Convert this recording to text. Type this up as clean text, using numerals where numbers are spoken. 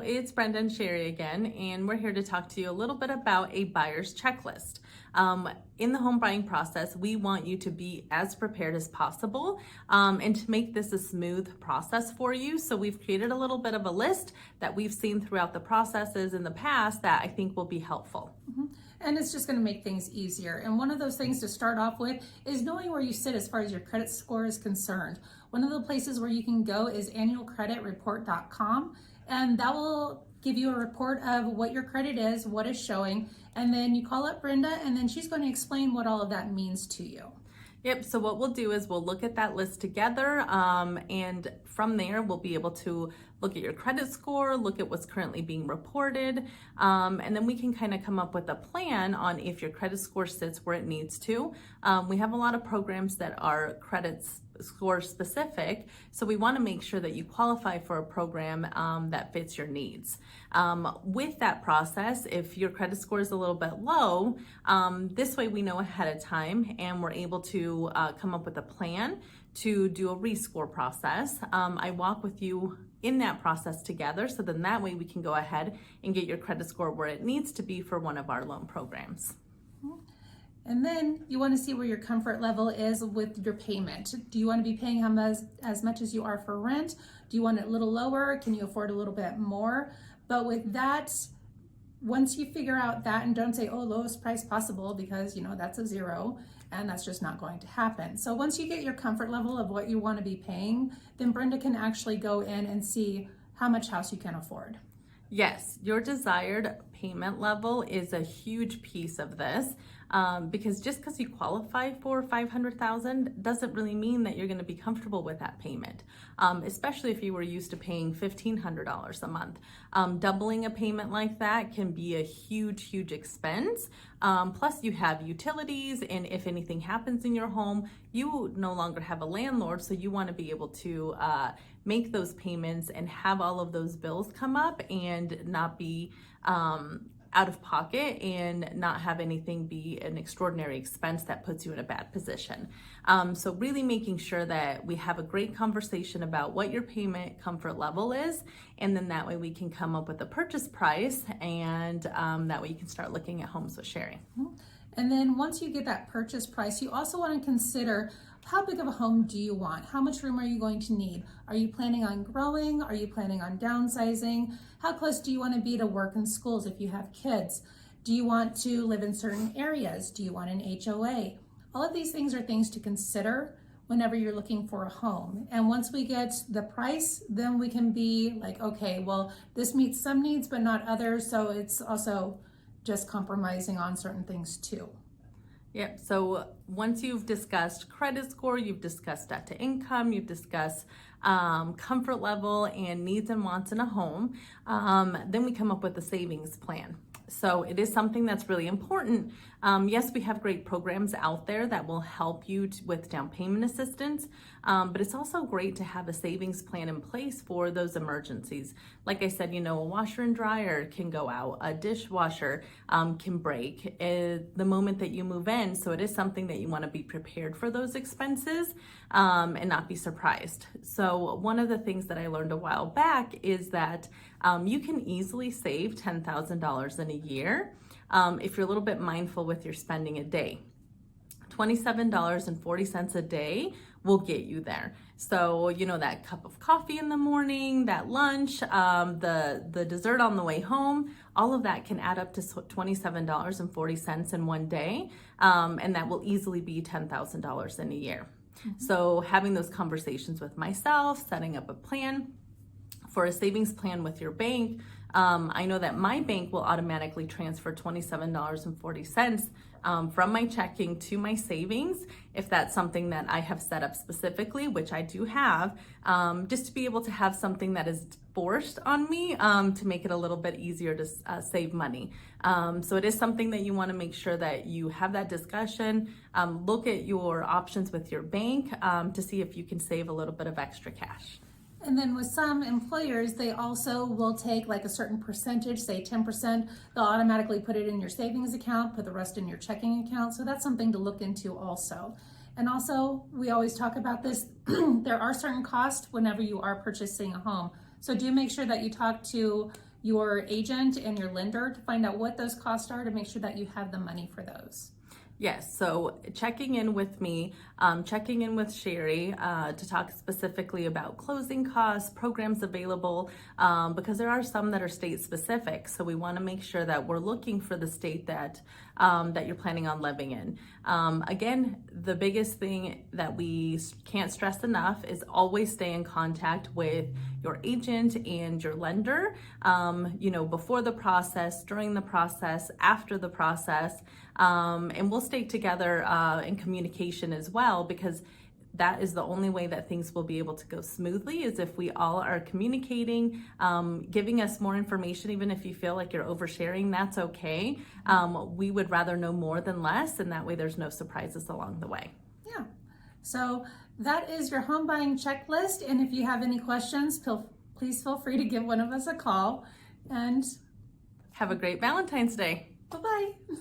it's Brenda and Sherry again, and we're here to talk to you a little bit about a buyer's checklist. In the home buying process, we want you to be as prepared as possible and to make this a smooth process for you. So we've created a little bit of a list that we've seen throughout the processes in the past that I think will be helpful. And it's just going to make things easier. And one of those things to start off with is knowing where you sit as far as your credit score is concerned. One of the places where you can go is annualcreditreport.com, and that will give you a report of what your credit is, what is showing, and then you call up Brenda, and then she's going to explain what all of that means to you. Yep, so what we'll do is we'll look at that list together, and from there we'll be able to look at your credit score, look at what's currently being reported, and then we can kind of come up with a plan on if your credit score sits where it needs to. We have a lot of programs that are credit score specific, so we want to make sure that you qualify for a program that fits your needs. With that process, if your credit score is a little bit low, this way we know ahead of time and we're able to come up with a plan to do a rescore process. I walk with you in that process together, so then that way we can go ahead and get your credit score where it needs to be for one of our loan programs. And then you want to see where your comfort level is with your payment. Do you want to be paying as much as you are for rent? Do you want it a little lower? Can you afford a little bit more? But with that, once you figure out that, and don't say, oh, lowest price possible, because that's a zero, and that's just not going to happen. So once you get your comfort level of what you want to be paying, then Brenda can actually go in and see how much house you can afford. Yes, your desired payment level is a huge piece of this, because just because you qualify for $500,000 doesn't really mean that you're going to be comfortable with that payment, especially if you were used to paying $1,500 a month. Doubling a payment like that can be a huge expense. Plus you have utilities, and if anything happens in your home, you no longer have a landlord, so you want to be able to make those payments and have all of those bills come up and not be out of pocket and not have anything be an extraordinary expense that puts you in a bad position. So really making sure that we have a great conversation about what your payment comfort level is, and then that way we can come up with a purchase price, and that way you can start looking at homes with Sherry. And then once you get that purchase price, you also want to consider, how big of a home do you want? How much room are you going to need? Are you planning on growing? Are you planning on downsizing? How close do you want to be to work and schools if you have kids? Do you want to live in certain areas? Do you want an HOA? All of these things are things to consider whenever you're looking for a home. And once we get the price, then we can be like, okay, well, this meets some needs but not others, so it's also just compromising on certain things too. Yep, so once you've discussed credit score, you've discussed debt to income, you've discussed comfort level and needs and wants in a home, then we come up with a savings plan. So it is something that's really important. Yes, we have great programs out there that will help you with down payment assistance, but it's also great to have a savings plan in place for those emergencies. Like I said, a washer and dryer can go out, a dishwasher can break the moment that you move in. So it is something that you want to be prepared for those expenses and not be surprised. So one of the things that I learned a while back is that you can easily save $10,000 in a year if you're a little bit mindful with your spending a day. $27.40 a day will get you there. So, that cup of coffee in the morning, that lunch, the dessert on the way home, all of that can add up to $27.40 in one day. And that will easily be $10,000 in a year. So having those conversations with myself, setting up a plan for a savings plan with your bank, I know that my bank will automatically transfer $27.40 from my checking to my savings, if that's something that I have set up specifically, which I do have, just to be able to have something that is forced on me to make it a little bit easier to save money. So it is something that you want to make sure that you have that discussion, look at your options with your bank to see if you can save a little bit of extra cash. And then with some employers, they also will take like a certain percentage, say 10%, they'll automatically put it in your savings account, put the rest in your checking account. So that's something to look into also. And also, we always talk about this, there are certain costs whenever you are purchasing a home. So do make sure that you talk to your agent and your lender to find out what those costs are to make sure that you have the money for those. Yes, so checking in with me, checking in with Sherry to talk specifically about closing costs, programs available, because there are some that are state specific. So we want to make sure that we're looking for the state that that you're planning on living in. Again, the biggest thing that we can't stress enough is always stay in contact with your agent and your lender, before the process, during the process, after the process, and we'll stay together in communication as well, because that is the only way that things will be able to go smoothly, is if we all are communicating, giving us more information. Even if you feel like you're oversharing, that's okay. We would rather know more than less, and that way there's no surprises along the way. Yeah. So that is your home buying checklist. And if you have any questions, please feel free to give one of us a call. And Have a great Valentine's Day. bye-bye.